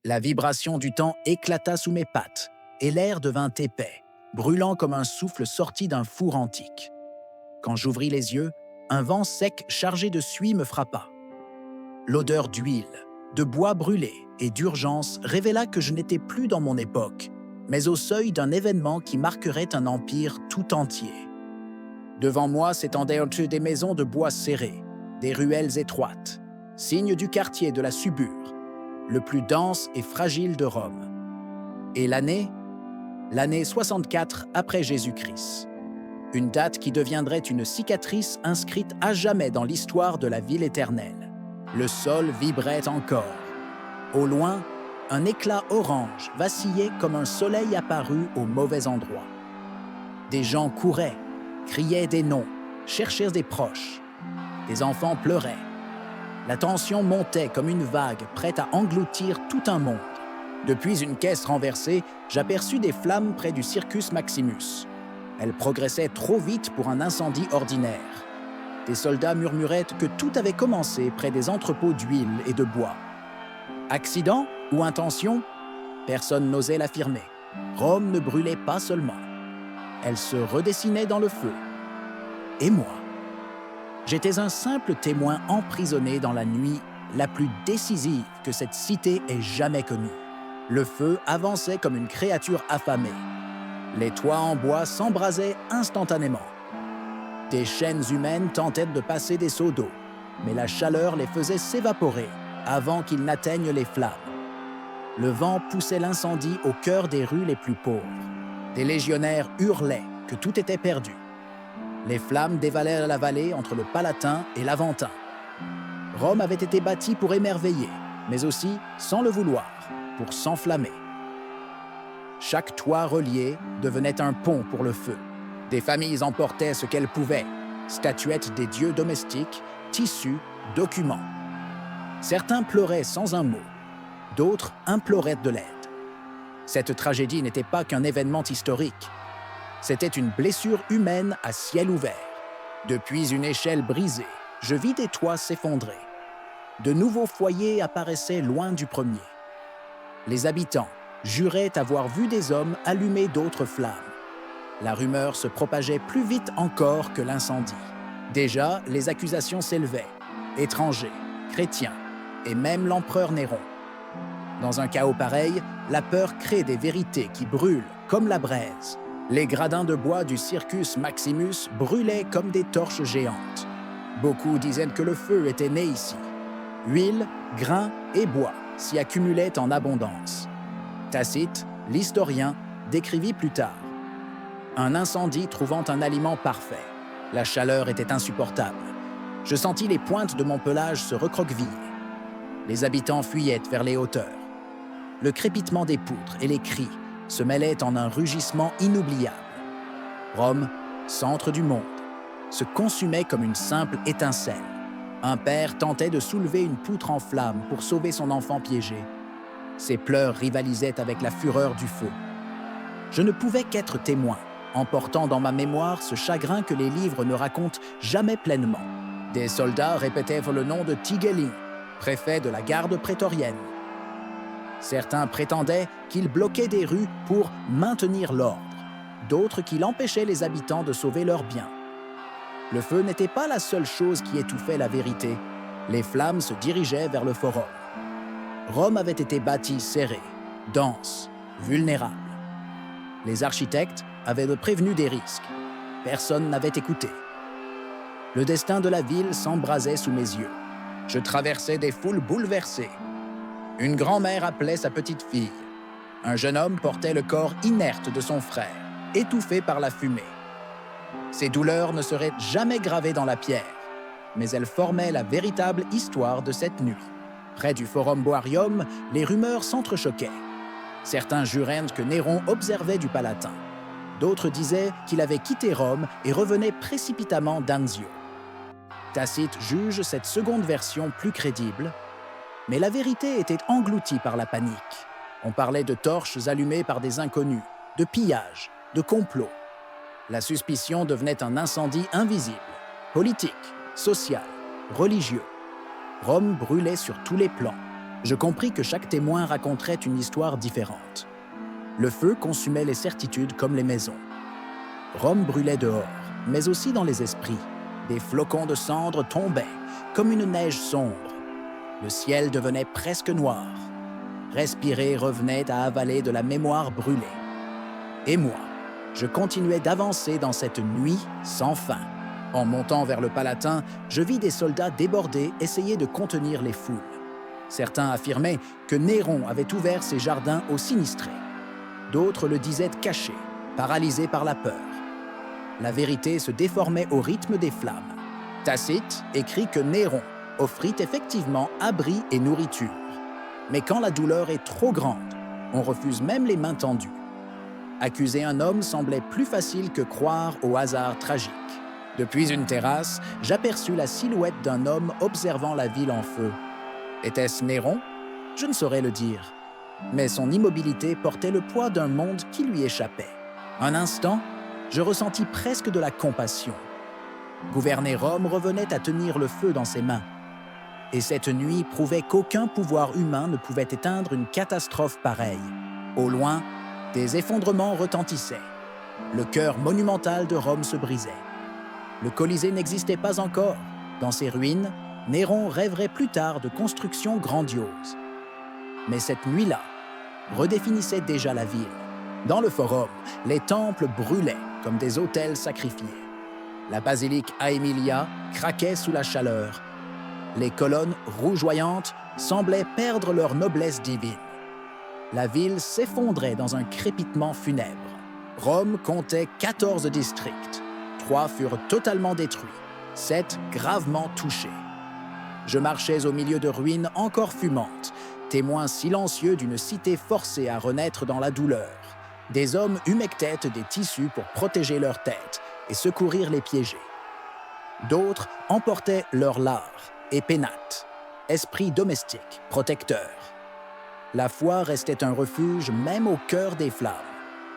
La vibration du temps éclata sous mes pattes, et l'air devint épais, brûlant comme un souffle sorti d'un four antique. Quand j'ouvris les yeux, un vent sec chargé de suie me frappa. L'odeur d'huile, de bois brûlé et d'urgence révéla que je n'étais plus dans mon époque, mais au seuil d'un événement qui marquerait un empire tout entier. Devant moi s'étendaient des maisons de bois serrées, des ruelles étroites, signe du quartier de la Subure, le plus dense et fragile de Rome. Et l'année 64 après Jésus-Christ. Une date qui deviendrait une cicatrice inscrite à jamais dans l'histoire de la ville éternelle. Le sol vibrait encore. Au loin, un éclat orange vacillait comme un soleil apparu au mauvais endroit. Des gens couraient, criaient des noms, cherchaient des proches. Des enfants pleuraient. La tension montait comme une vague prête à engloutir tout un monde. Depuis une caisse renversée, j'aperçus des flammes près du Circus Maximus. Elles progressaient trop vite pour un incendie ordinaire. Des soldats murmuraient que tout avait commencé près des entrepôts d'huile et de bois. Accident ou intention? Personne n'osait l'affirmer. Rome ne brûlait pas seulement. Elle se redessinait dans le feu. Et moi? J'étais un simple témoin emprisonné dans la nuit la plus décisive que cette cité ait jamais connue. Le feu avançait comme une créature affamée. Les toits en bois s'embrasaient instantanément. Des chaînes humaines tentaient de passer des seaux d'eau, mais la chaleur les faisait s'évaporer avant qu'ils n'atteignent les flammes. Le vent poussait l'incendie au cœur des rues les plus pauvres. Des légionnaires hurlaient que tout était perdu. Les flammes dévalèrent la vallée entre le Palatin et l'Aventin. Rome avait été bâtie pour émerveiller, mais aussi, sans le vouloir, pour s'enflammer. Chaque toit relié devenait un pont pour le feu. Des familles emportaient ce qu'elles pouvaient, statuettes des dieux domestiques, tissus, documents. Certains pleuraient sans un mot, d'autres imploraient de l'aide. Cette tragédie n'était pas qu'un événement historique. C'était une blessure humaine à ciel ouvert. Depuis une échelle brisée, je vis des toits s'effondrer. De nouveaux foyers apparaissaient loin du premier. Les habitants juraient avoir vu des hommes allumer d'autres flammes. La rumeur se propageait plus vite encore que l'incendie. Déjà, les accusations s'élevaient. Étrangers, chrétiens et même l'empereur Néron. Dans un chaos pareil, la peur crée des vérités qui brûlent comme la braise. Les gradins de bois du Circus Maximus brûlaient comme des torches géantes. Beaucoup disaient que le feu était né ici. Huile, grains et bois s'y accumulaient en abondance. Tacite, l'historien, décrivit plus tard. Un incendie trouvant un aliment parfait. La chaleur était insupportable. Je sentis les pointes de mon pelage se recroqueviller. Les habitants fuyaient vers les hauteurs. Le crépitement des poutres et les cris se mêlaient en un rugissement inoubliable. Rome, centre du monde, se consumait comme une simple étincelle. Un père tentait de soulever une poutre en flammes pour sauver son enfant piégé. Ses pleurs rivalisaient avec la fureur du feu. Je ne pouvais qu'être témoin, emportant dans ma mémoire ce chagrin que les livres ne racontent jamais pleinement. Des soldats répétaient le nom de Tigellin, préfet de la garde prétorienne. Certains prétendaient qu'il bloquait des rues pour maintenir l'ordre, d'autres qu'il empêchait les habitants de sauver leurs biens. Le feu n'était pas la seule chose qui étouffait la vérité. Les flammes se dirigeaient vers le forum. Rome avait été bâtie serrée, dense, vulnérable. Les architectes avaient prévenu des risques. Personne n'avait écouté. Le destin de la ville s'embrasait sous mes yeux. Je traversais des foules bouleversées. Une grand-mère appelait sa petite-fille. Un jeune homme portait le corps inerte de son frère, étouffé par la fumée. Ces douleurs ne seraient jamais gravées dans la pierre, mais elles formaient la véritable histoire de cette nuit. Près du Forum Boarium, les rumeurs s'entrechoquaient. Certains juraient que Néron observait du Palatin. D'autres disaient qu'il avait quitté Rome et revenait précipitamment d'Anzio. Tacite juge cette seconde version plus crédible, mais la vérité était engloutie par la panique. On parlait de torches allumées par des inconnus, de pillages, de complots. La suspicion devenait un incendie invisible, politique, social, religieux. Rome brûlait sur tous les plans. Je compris que chaque témoin raconterait une histoire différente. Le feu consumait les certitudes comme les maisons. Rome brûlait dehors, mais aussi dans les esprits. Des flocons de cendres tombaient, comme une neige sombre. Le ciel devenait presque noir. Respirer revenait à avaler de la mémoire brûlée. Et moi, je continuais d'avancer dans cette nuit sans fin. En montant vers le Palatin, je vis des soldats débordés essayer de contenir les foules. Certains affirmaient que Néron avait ouvert ses jardins aux sinistrés. D'autres le disaient caché, paralysé par la peur. La vérité se déformait au rythme des flammes. Tacite écrit que Néron offrit effectivement abri et nourriture. Mais quand la douleur est trop grande, on refuse même les mains tendues. Accuser un homme semblait plus facile que croire au hasard tragique. Depuis une terrasse, j'aperçus la silhouette d'un homme observant la ville en feu. Était-ce Néron? Je ne saurais le dire. Mais son immobilité portait le poids d'un monde qui lui échappait. Un instant, je ressentis presque de la compassion. Gouverner Rome revenait à tenir le feu dans ses mains. Et cette nuit prouvait qu'aucun pouvoir humain ne pouvait éteindre une catastrophe pareille. Au loin, des effondrements retentissaient. Le cœur monumental de Rome se brisait. Le Colisée n'existait pas encore. Dans ses ruines, Néron rêverait plus tard de constructions grandioses. Mais cette nuit-là redéfinissait déjà la ville. Dans le forum, les temples brûlaient comme des autels sacrifiés. La basilique Aemilia craquait sous la chaleur. Les colonnes rougeoyantes semblaient perdre leur noblesse divine. La ville s'effondrait dans un crépitement funèbre. Rome comptait 14 districts. 3 furent totalement détruits, 7 gravement touchés. Je marchais au milieu de ruines encore fumantes, témoin silencieux d'une cité forcée à renaître dans la douleur. Des hommes humectaient des tissus pour protéger leurs têtes et secourir les piégés. D'autres emportaient leur lard et pénates, esprits domestiques, protecteurs. La foi restait un refuge même au cœur des flammes.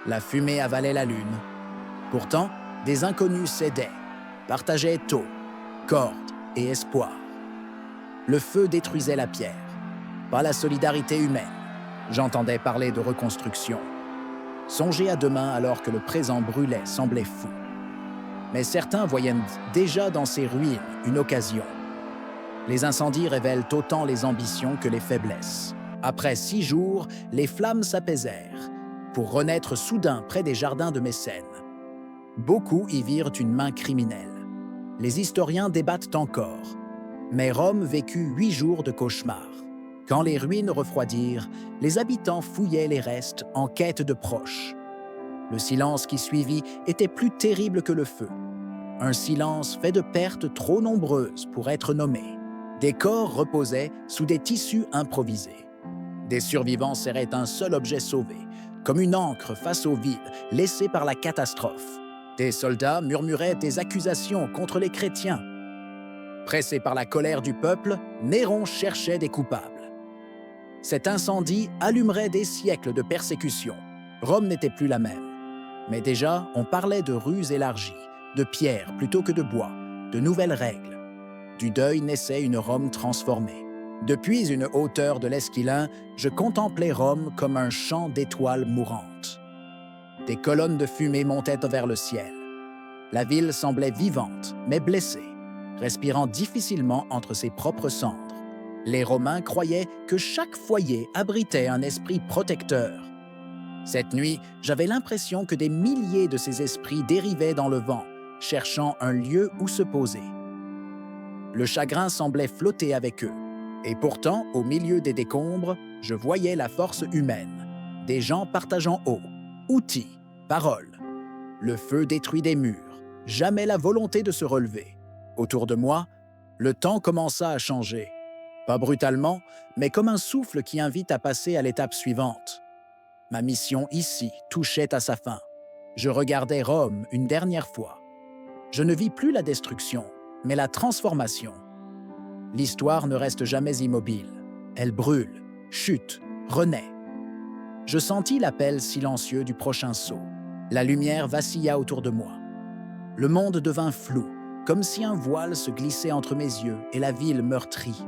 La fumée avalait la lune. Pourtant, des inconnus cédaient, partageaient eau, cordes et espoir. Le feu détruisait la pierre, pas la solidarité humaine. J'entendais parler de reconstruction. Songer à demain alors que le présent brûlait semblait fou. Mais certains voyaient déjà dans ces ruines une occasion. Les incendies révèlent autant les ambitions que les faiblesses. Après 6 jours, les flammes s'apaisèrent, pour renaître soudain près des jardins de Mécène. Beaucoup y virent une main criminelle. Les historiens débattent encore. Mais Rome vécut 8 jours de cauchemar. Quand les ruines refroidirent, les habitants fouillaient les restes en quête de proches. Le silence qui suivit était plus terrible que le feu. Un silence fait de pertes trop nombreuses pour être nommées. Des corps reposaient sous des tissus improvisés. Des survivants serraient un seul objet sauvé, comme une encre face au vide laissé par la catastrophe. Des soldats murmuraient des accusations contre les chrétiens. Pressé par la colère du peuple, Néron cherchait des coupables. Cet incendie allumerait des siècles de persécution. Rome n'était plus la même. Mais déjà, on parlait de rues élargies, de pierres plutôt que de bois, de nouvelles règles. Du deuil naissait une Rome transformée. Depuis une hauteur de l'Esquilin, je contemplais Rome comme un champ d'étoiles mourantes. Des colonnes de fumée montaient vers le ciel. La ville semblait vivante, mais blessée, respirant difficilement entre ses propres cendres. Les Romains croyaient que chaque foyer abritait un esprit protecteur. Cette nuit, j'avais l'impression que des milliers de ces esprits dérivaient dans le vent, cherchant un lieu où se poser. Le chagrin semblait flotter avec eux. Et pourtant, au milieu des décombres, je voyais la force humaine. Des gens partageant eau, outils, paroles. Le feu détruit des murs, jamais la volonté de se relever. Autour de moi, le temps commença à changer. Pas brutalement, mais comme un souffle qui invite à passer à l'étape suivante. Ma mission ici touchait à sa fin. Je regardais Rome une dernière fois. Je ne vis plus la destruction, mais la transformation. L'histoire ne reste jamais immobile. Elle brûle, chute, renaît. Je sentis l'appel silencieux du prochain saut. La lumière vacilla autour de moi. Le monde devint flou, comme si un voile se glissait entre mes yeux et la ville meurtrie.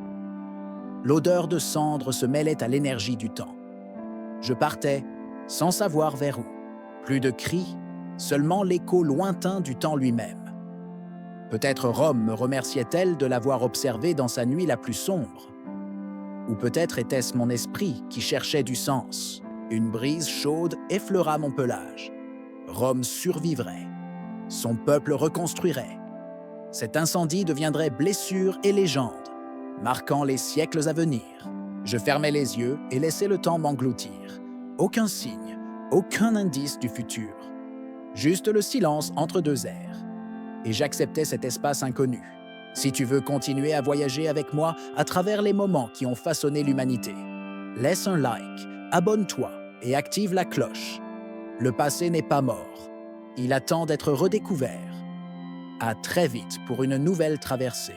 L'odeur de cendre se mêlait à l'énergie du temps. Je partais, sans savoir vers où. Plus de cris, seulement l'écho lointain du temps lui-même. Peut-être Rome me remerciait-elle de l'avoir observé dans sa nuit la plus sombre. Ou peut-être était-ce mon esprit qui cherchait du sens. Une brise chaude effleura mon pelage. Rome survivrait. Son peuple reconstruirait. Cet incendie deviendrait blessure et légende, marquant les siècles à venir. Je fermais les yeux et laissais le temps m'engloutir. Aucun signe, aucun indice du futur. Juste le silence entre deux airs. Et j'acceptais cet espace inconnu. Si tu veux continuer à voyager avec moi à travers les moments qui ont façonné l'humanité, laisse un like, abonne-toi et active la cloche. Le passé n'est pas mort. Il attend d'être redécouvert. À très vite pour une nouvelle traversée.